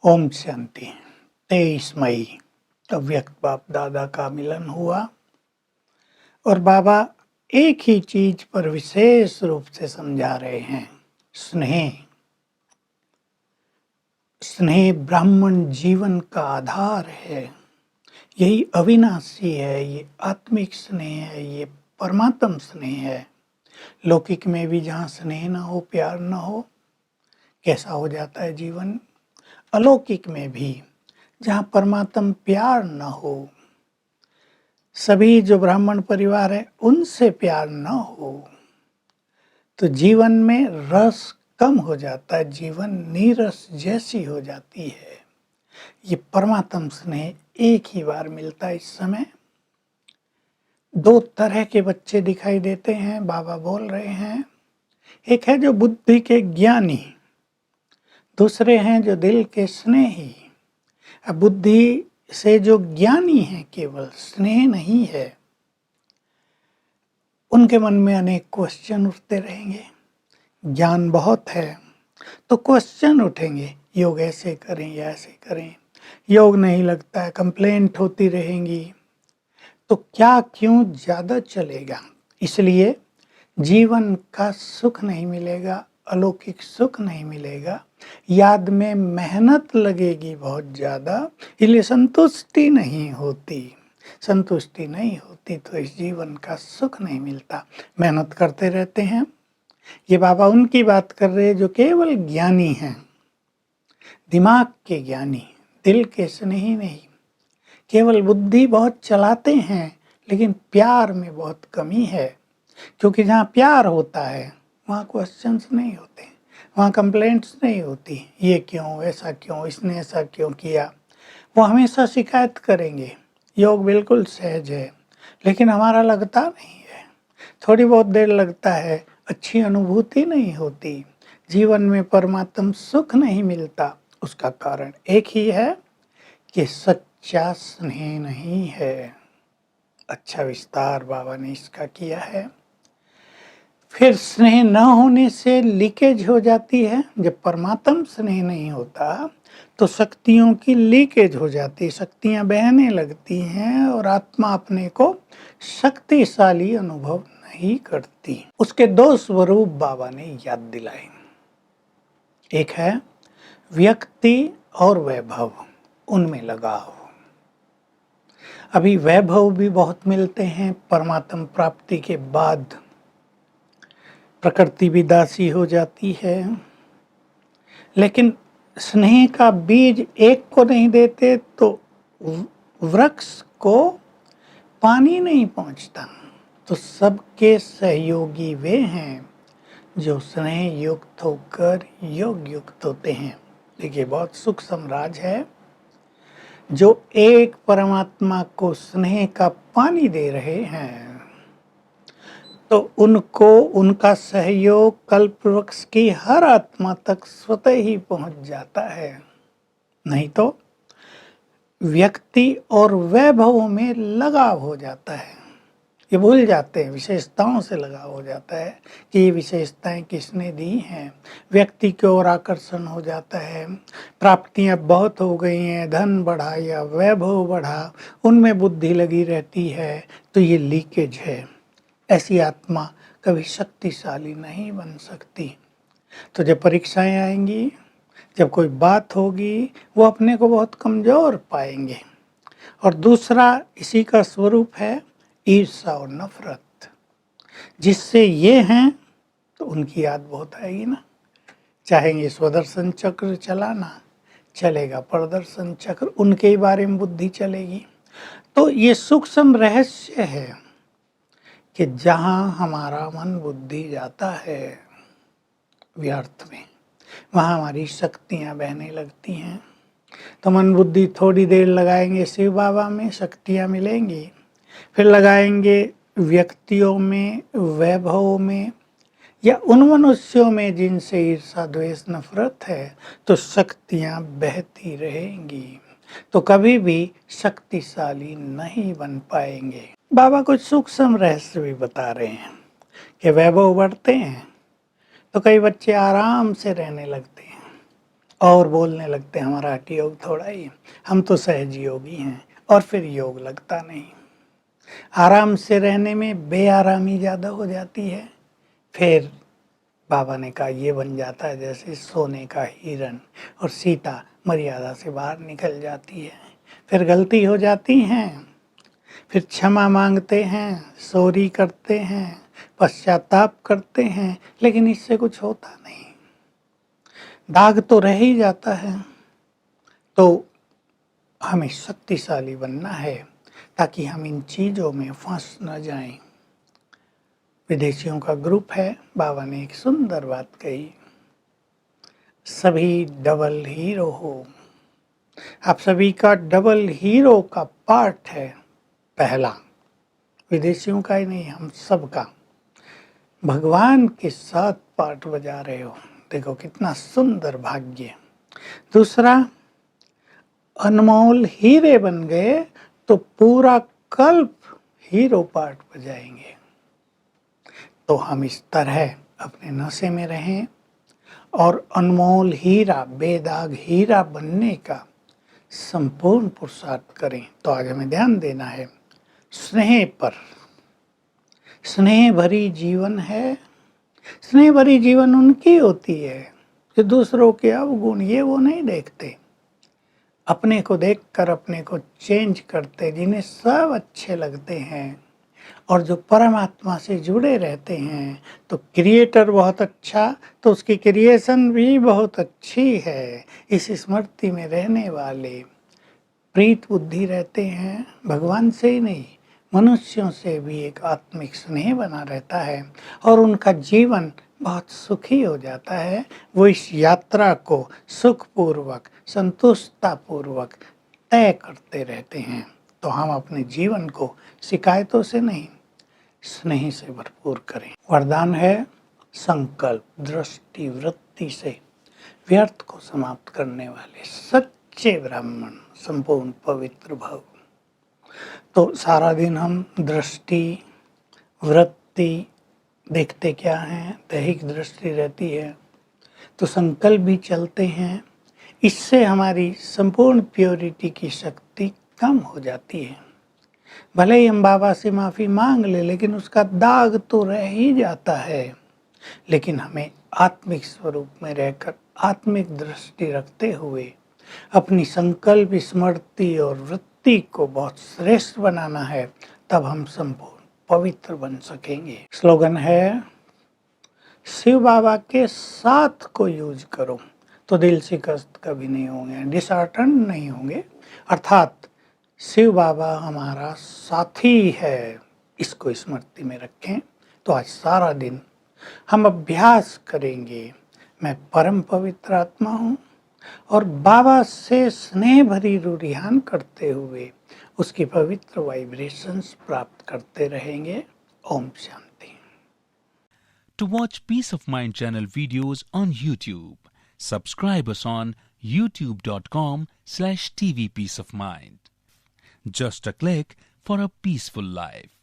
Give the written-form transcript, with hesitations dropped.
ओम शांति। 23 मई अव्यक्त बाप दादा का मिलन हुआ और बाबा एक ही चीज पर विशेष रूप से समझा रहे हैं। स्नेह। स्नेह ब्राह्मण जीवन का आधार है। यही अविनाशी है, ये आत्मिक स्नेह है, ये परमात्म स्नेह है। लौकिक में भी जहाँ स्नेह ना हो, प्यार ना हो, कैसा हो जाता है जीवन। अलौकिक में भी जहाँ परमात्म प्यार न हो, सभी जो ब्राह्मण परिवार है उनसे प्यार न हो, तो जीवन में रस कम हो जाता है, जीवन नीरस जैसी हो जाती है। ये परमात्म स्नेह एक ही बार मिलता है। इस समय दो तरह के बच्चे दिखाई देते हैं, बाबा बोल रहे हैं। एक है जो बुद्धि के ज्ञानी, दूसरे हैं जो दिल के स्नेही। अब बुद्धि से जो ज्ञानी है, केवल स्नेह नहीं है, उनके मन में अनेक क्वेश्चन उठते रहेंगे। ज्ञान बहुत है तो क्वेश्चन उठेंगे, योग ऐसे करें या ऐसे करें, योग नहीं लगता है, कंप्लेंट होती रहेंगी, तो क्या क्यों ज्यादा चलेगा। इसलिए जीवन का सुख नहीं मिलेगा, अलौकिक सुख नहीं मिलेगा, याद में मेहनत लगेगी बहुत ज्यादा, इसलिए संतुष्टि नहीं होती। संतुष्टि नहीं होती तो इस जीवन का सुख नहीं मिलता। मेहनत करते रहते हैं। ये बाबा उनकी बात कर रहे हैं जो केवल ज्ञानी हैं, दिमाग के ज्ञानी, दिल के स्नेही नहीं। केवल बुद्धि बहुत चलाते हैं लेकिन प्यार में बहुत कमी है, क्योंकि जहाँ प्यार होता है वहाँ क्वेश्चंस नहीं होते, वहाँ कंप्लेंट्स नहीं होती। ये क्यों, ऐसा क्यों, इसने ऐसा क्यों किया। वो हमेशा शिकायत करेंगे। योग बिल्कुल सहज है लेकिन हमारा लगता नहीं है, थोड़ी बहुत देर लगता है, अच्छी अनुभूति नहीं होती, जीवन में परमात्म सुख नहीं मिलता। उसका कारण एक ही है कि सच्चा स्नेह नहीं है। अच्छा विस्तार बाबा ने इसका किया है। फिर स्नेह न होने से लीकेज हो जाती है। जब परमात्म स्नेह नहीं होता तो शक्तियों की लीकेज हो जाती है, शक्तियां बहने लगती हैं और आत्मा अपने को शक्तिशाली अनुभव नहीं करती। उसके दो स्वरूप बाबा ने याद दिलाए। एक है व्यक्ति और वैभव, उनमें लगाव। अभी वैभव भी बहुत मिलते हैं, परमात्म प्राप्ति के बाद प्रकृति भी दासी हो जाती है, लेकिन स्नेह का बीज एक को नहीं देते तो वृक्ष को पानी नहीं पहुंचता। तो सबके सहयोगी वे हैं जो स्नेह युक्त होकर योग युक्त होते हैं। देखिए बहुत सूक्ष्म राज है। जो एक परमात्मा को स्नेह का पानी दे रहे हैं तो उनको उनका सहयोग कल्प वृक्ष की हर आत्मा तक स्वतः ही पहुंच जाता है। नहीं तो व्यक्ति और वैभव में लगाव हो जाता है, ये भूल जाते हैं, विशेषताओं से लगाव हो जाता है कि ये विशेषताएं किसने दी हैं। व्यक्ति की ओर आकर्षण हो जाता है, प्राप्तियां बहुत हो गई हैं, धन बढ़ा या वैभव बढ़ा, उनमें बुद्धि लगी रहती है, तो ये लीकेज है। ऐसी आत्मा कभी शक्तिशाली नहीं बन सकती। तो जब परीक्षाएं आएंगी, जब कोई बात होगी, वो अपने को बहुत कमजोर पाएंगे। और दूसरा इसी का स्वरूप है ईर्ष्या और नफरत। जिससे ये हैं तो उनकी याद बहुत आएगी ना। चाहेंगे स्वदर्शन चक्र चलाना, चलेगा प्रदर्शन चक्र, उनके ही बारे में बुद्धि चलेगी। तो ये सूक्ष्म रहस्य है कि जहाँ हमारा मन बुद्धि जाता है व्यर्थ में, वहाँ हमारी शक्तियाँ बहने लगती हैं। तो मन बुद्धि थोड़ी देर लगाएंगे शिव बाबा में, शक्तियाँ मिलेंगी। फिर लगाएंगे व्यक्तियों में, वैभव में, या उन मनुष्यों में जिनसे ईर्षा द्वेष नफरत है, तो शक्तियाँ बहती रहेंगी, तो कभी भी शक्तिशाली नहीं बन पाएंगे। बाबा कुछ सूक्ष्म रहस्य भी बता रहे हैं कि वैभव बढ़ते हैं तो कई बच्चे आराम से रहने लगते हैं, और बोलने लगते हैं हमारा हठ योग थोड़ा ही, हम तो सहज योगी हैं, और फिर योग लगता नहीं। आराम से रहने में बेआरामी ज़्यादा हो जाती है। फिर बाबा ने कहा ये बन जाता है जैसे सोने का हिरण, और सीता मर्यादा से बाहर निकल जाती है। फिर गलती हो जाती हैं, फिर क्षमा मांगते हैं, सॉरी करते हैं, पश्चाताप करते हैं, लेकिन इससे कुछ होता नहीं, दाग तो रह ही जाता है। तो हमें शक्तिशाली बनना है ताकि हम इन चीज़ों में फंस न जाएं। विदेशियों का ग्रुप है, बाबा ने एक सुंदर बात कही, सभी डबल हीरो हो। आप सभी का डबल हीरो का पार्ट है पहला, विदेशियों का ही नहीं, हम सब का भगवान के साथ पार्ट बजा रहे हो, देखो कितना सुंदर भाग्य। दूसरा, अनमोल हीरे बन गए तो पूरा कल्प हीरो पार्ट बजाएंगे। तो हम इस तरह अपने नशे में रहें और अनमोल हीरा, बेदाग हीरा बनने का संपूर्ण पुरुषार्थ करें। तो आज हमें ध्यान देना है स्नेह पर। स्नेह भरी जीवन है, स्नेह भरी जीवन उनकी होती है जो दूसरों के अवगुण ये वो नहीं देखते, अपने को देखकर अपने को चेंज करते, जिन्हें सब अच्छे लगते हैं और जो परमात्मा से जुड़े रहते हैं। तो क्रिएटर बहुत अच्छा तो उसकी क्रिएशन भी बहुत अच्छी है। इस स्मृति में रहने वाले प्रीत बुद्धि रहते हैं, भगवान से ही नहीं मनुष्यों से भी एक आत्मिक स्नेह बना रहता है और उनका जीवन बहुत सुखी हो जाता है। वो इस यात्रा को सुखपूर्वक, संतुष्टतापूर्वक तय करते रहते हैं। तो हम अपने जीवन को शिकायतों से नहीं, स्नेह से भरपूर करें। वरदान है संकल्प दृष्टि वृत्ति से व्यर्थ को समाप्त करने वाले सच्चे ब्राह्मण संपूर्ण पवित्र भव। तो सारा दिन हम दृष्टि वृत्ति देखते क्या हैं, दैहिक दृष्टि रहती है, तो संकल्प भी चलते हैं। इससे हमारी संपूर्ण प्योरिटी की शक्ति कम हो जाती है। भले ही हम बाबा से माफ़ी मांग ले, लेकिन उसका दाग तो रह ही जाता है। लेकिन हमें आत्मिक स्वरूप में रहकर आत्मिक दृष्टि रखते हुए अपनी संकल्प, स्मृति और वृत्ति को बहुत श्रेष्ठ बनाना है, तब हम संपूर्ण पवित्र बन सकेंगे। स्लोगन है शिव बाबा के साथ को यूज करो तो दिल से कष्ट कभी नहीं होंगे, डिसऑर्डर नहीं होंगे। अर्थात शिव बाबा हमारा साथी है, इसको स्मृति में रखें। तो आज सारा दिन हम अभ्यास करेंगे, मैं परम पवित्र आत्मा हूँ और बाबा से स्नेह भरी रुरिहान करते हुए उसकी पवित्र वाइब्रेशंस प्राप्त करते रहेंगे। Om Shanti. To watch Peace of Mind channel videos on YouTube, subscribe us on youtube.com/tvpeaceofmind. Just a click for a peaceful life.